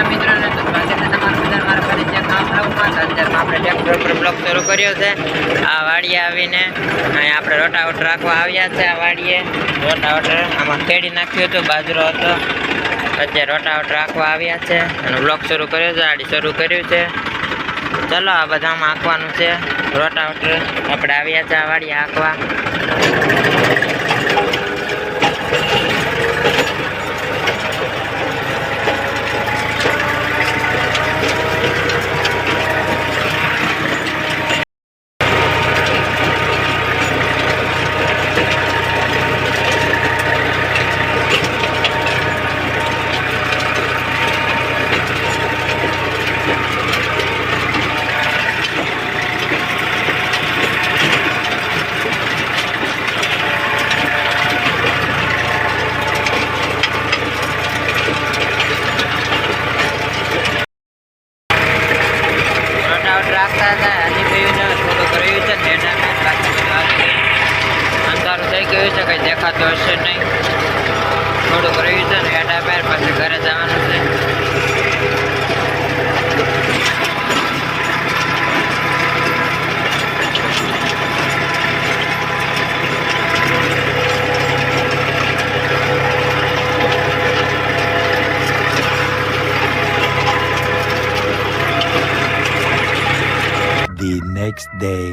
બધા મિત્રોને તો સ્વાગત છે તમારું બધા મારા ફરી છે કામ બ્લોગમાં. અત્યારમાં આપણે ટ્રેક્ટર પર બ્લોગ શરૂ કર્યો છે. આ વાડીએ આવીને અહીંયા આપણે રોટાવેટર રાખવા આવ્યા છે. આ વાડીએ રોટાવેટર આમાં ખેડી નાખ્યું હતું, બાજરો હતો. અત્યારે રોટાવેટર રાખવા આવ્યા છે અને બ્લોગ શરૂ કર્યો છે, આડી શરૂ કર્યું છે. ચલો આ બધામાં હાંકવાનું છે રોટાવેટર. આપણે આવ્યા છે આ વાડીએ હાંકવા. રાખતા હતા હજી ગયું છે, થોડુંક રહ્યું છે ને અંધારું થઈ ગયું છે, કંઈ દેખાતું હશે નહીં. થોડુંક રહ્યું છે ને એડા પેર પછી ઘરે જવાનું છે. The next day.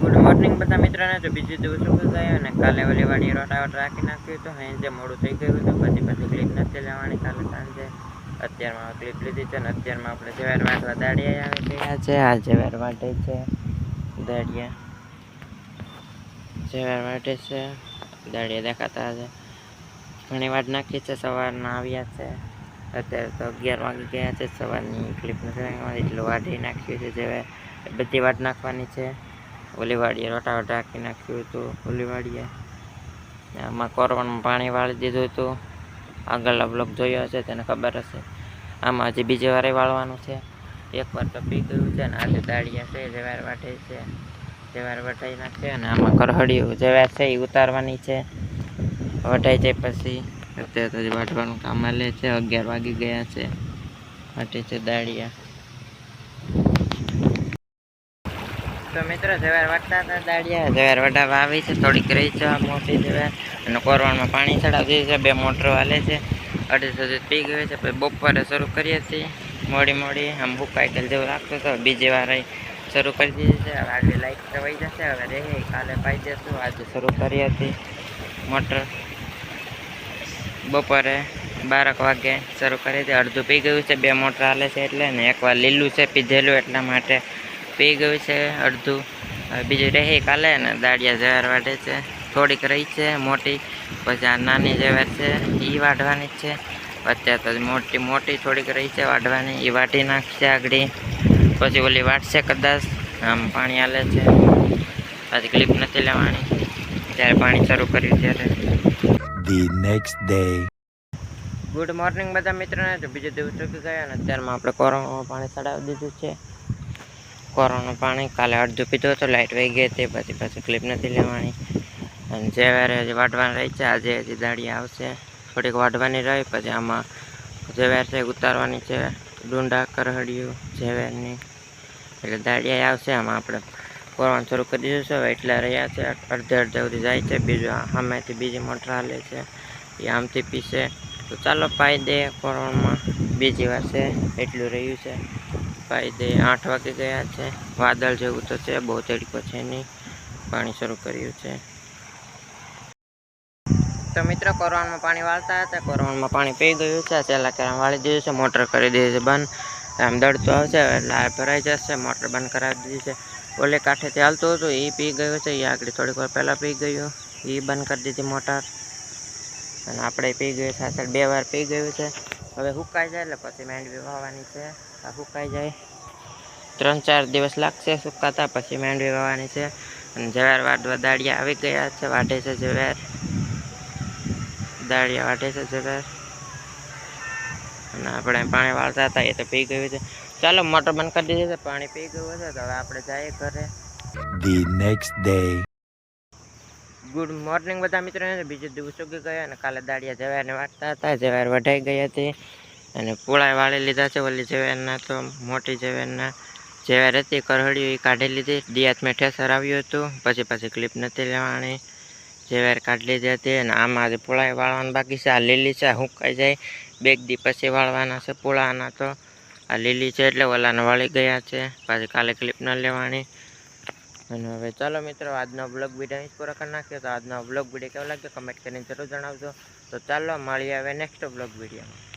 Good morning બધા મિત્રોને. તો બીજું દિવસ શું થયું અને કાલે ઓલી વાડી રોટાવેટર રાખી નાખ્યું હતું. સાંજે મોડું થઈ ગયું હતું, પછી ક્લિપ નથી લેવાની કાલે સાંજે. અત્યારમાં ક્લિપ લીધી છે ને અત્યારમાં આપણે જવેર વાટવા દાડિયા આવી ગયા છે. આ જવેર વાટે છે દાડિયા, જવેર વાટે છે દાડિયા દેખાતા છે. ઘણી વાર નાખી છે, સવારના આવ્યા છે. અત્યારે તો 11 વાગી ગયા છે. સવારની ક્લિપ નથી એટલે વાઢી નાખ્યું છે. જે બધી વાટ નાખવાની છે. ઓલી વાડીએ રોટાવેટર રાખી નાખ્યું હતું. ઓલી વાડીએ આમાં કોરવામાં પાણી વાળી દીધું હતું. આગળના બ્લોક જોયો હશે તેને ખબર હશે. આમાં હજી બીજી વારે વાળવાનું છે. એકવાર તો પી ગયું છે ને આજે દાળિયા છે, જવાર વાટે છે, જવાર વટાઈ નાખશે અને આમાં કરહડિયું જવાર છે એ ઉતારવાની છે. વટાઈ જાય પછી અત્યારે તો વાટવાનું કામ હાલે છે. 11 વાગી ગયા છે. વાટે છે દાળિયા. તો મિત્રો જવાર વાટતા હતા દાળિયા, જવાર વટાવા આવી છે. થોડીક રહી છે મોટી જવાર અને કોરવાણમાં પાણી ચડાવી દીધું છે. 2 મોટરો હાલે છે. 2.5 સુધી પી ગયું છે. પછી બપોરે શરૂ કરીએ છીએ મોડી આમ ભૂકાઈ ગયેલ જેવું લાગતું તો બીજી વાર શરૂ કરી દીધી છે. હવે આજે લાઈટ તો વહી જશે. હવે રહે કાલે પાઈ જશું. આજે શરૂ કરી હતી મોટર. બપોરે 12 વાગે શરૂ કરી હતી. અડધું પી ગયું છે. 2 મોટર હાલે છે એટલે ને એકવાર લીલું છે પીધેલું એટલા માટે પી ગયું છે અડધું. હવે બીજું રહે કાલે ને દાળિયા જવાર વાટે છે. થોડીક રહી છે મોટી, પછી આ નાની જવાર છે એ વાઢવાની જ છે. અત્યારે તો મોટી થોડીક રહી છે વાઢવાની, એ વાટી નાખશે આગળ. પછી ઓલી વાટશે કદાચ. આમ પાણી હાલે છે. પછી ક્લિપ નથી લેવાની. જ્યારે પાણી શરૂ કર્યું ત્યારે. The next day. Good morning બધા મિત્રોને. તો બીજો દિવસ ચૂકી ગયા અને અત્યારમાં આપણે કોરોનામાં પાણી ચડાવી દીધું છે. કોરોના પાણી કાલે અડધું પીધું હતું, લાઇટ વહી ગઈ હતી. પછી ક્લિપ નથી લેવાની અને જે વારે હજી વાટવાની રહી છે. આજે હજી દાળિયા આવશે, થોડીક વાટવાની રહી. પછી આમાં જવેર છે ઉતારવાની છે, ડુંડા કરહડિયું જવેરની એટલે દાળિયા આવશે. આમાં આપણે કોરવાનું શરૂ કરી દીધું છે. હવે એટલા રહ્યા છે, અડધે સુધી જાય છે. બીજું સામેથી બીજી મોટર હાલે છે, એ આમથી પીશે. તો ચાલો પાઈ દે કોરવામાં. બીજી વાર છે એટલું રહ્યું છે, પાઈ દે. 8 વાગી ગયા છે. વાદળ જેવું તો છે, બહુ તડકો છે નહીં. પાણી શરૂ કર્યું છે. તો મિત્રો કોરવામાં પાણી વાળતા હતા. કોરવામાં પાણી પી ગયું છે. છેલ્લા કેરામ વાળી દીધું છે. મોટર કરી દીધી છે બંધ. આમ દળતું આવશે એટલે આ ભરાઈ જશે. મોટર બંધ કરાવી દીધી છે. ઓલે કાંઠેથી હાલતું હતું એ પી ગયું છે. એ આગળ થોડીક વાર પહેલાં પી ગયું, એ બંધ કરી દીધી મોટર. અને આપણે પી ગયું છે. આ 2 વાર પી ગયું છે. હવે સુકાઈ જાય એટલે પછી માંડવી વાવવાની છે. આ સુકાઈ જાય 3-4 દિવસ લાગશે સુકાતા. પછી માંડવી વાવવાની છે. અને જવાર વાટવા દાળિયા આવી ગયા છે. વાઢે છે જવાર, દાળિયા વાઢે છે જવાર. અને આપણે પાણી વાળતા હતા એ તો પી ગયું છે. ચાલો મોટર બંધ કરી દીધી છે, પાણી પી ગયું છે. તો હવે આપણે જઈએ ઘરે. The next day. Good morning બધા મિત્રોને. બીજો દિવસ ઉગી ગયા અને કાલે દાળિયા જવારને વાટતા હતા. જવાર વઢાઈ ગઈ હતી અને પૂળાએ વાળી લીધા છે. ઓલી જવેરના તો મોટી જવેરના જેવાર હતી કરહળિયું એ કાઢી લીધી. દિયાત મેં ઠેસર આવ્યું હતું, પછી ક્લિપ નથી લેવાની, જેવાર કાઢી લીધી હતી. અને આમાં જે પૂળાએ વાળવાનું બાકી છે. આ લીલી છે, હુકાઈ જાય 2 દી પછી વાળવાના છે પૂળાના. તો આ લીલી છે એટલે ઓલાને વાળી ગયા છે, પાછી કાલે ક્લિપ ન લેવાની. અને હવે ચાલો મિત્રો, આજનો બ્લોગ વિડીયો અહીં પૂરો કરી નાખ્યો. તો આજનો બ્લોગ વિડીયો કેવો લાગ્યો કમેન્ટ કરીને જરૂર જણાવજો. તો ચાલો મળીએ હવે નેક્સ્ટ બ્લોગ વિડીયોમાં.